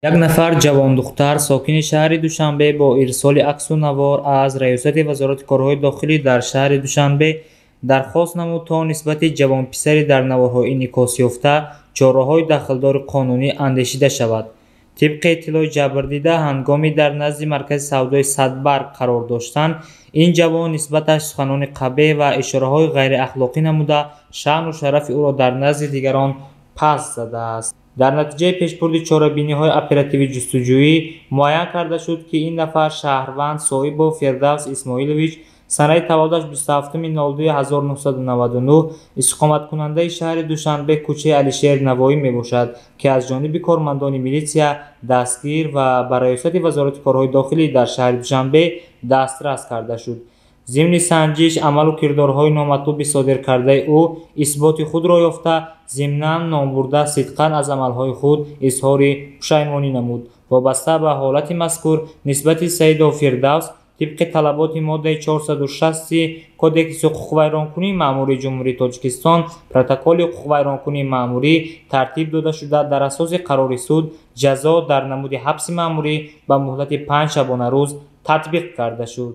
як нафар ҷавондухтар сокини шаҳри Душанбе бо ирсоли аксу навор аз раёсати вазорати корҳои дохилӣ дар шаҳри Душанбе дархост намуд, то нисбати ҷавонписари дар наворҳои инъикос ёфта чораҳои дахлдори қонунӣ андешида шавад. тибқи иттилои ҷабрдида, ҳангоми дар назди маркази савдои Садбарг қарор доштан, ин ҷавон нисбаташ суханони қабеҳ ва ишораҳои ғайриахлоқӣ намуда, шаъну шарафи ӯро дар назди дигарон паст задааст. дар натиҷаи пешбурди чорабиниҳои оперативӣ ҷустуҷӯӣ муайян карда шуд, ки ин нафар шаҳрванд Соибов Фирдавс Исмоилович санаи таваллудаш 27-12-1999 иstiqomatkунандаи шаҳри Душанбе кӯчаи Алишер Навоӣ мебошад, ки аз ҷониби кормандони милитсия дастгир ва ба раёсати вазорати корҳои дохилӣ дар шаҳри Душанбе дастрас карда шуд. зимни санҷиш амалу кирдорҳои номатлуби содиркардаи ӯ исботи худро ёфта, зимнан номбурда сидқан аз амалҳои худ изҳори пушаймонӣ намуд. вобаста ба ҳолати мазкур нисбати Саидов Фирдавс тибқи талаботи моддаи 460 Кодекси ҳуқуқвайронкунии маъмурии Ҷумҳурии Тоҷикистон протоколи ҳуқуқвайронкунии маъмурӣ тартиб дода шуда, дар асоси қарори суд ҷазо дар намуди ҳабси маъмурӣ ба муҳлати 5 шабона рӯз татбиқ карда шуд.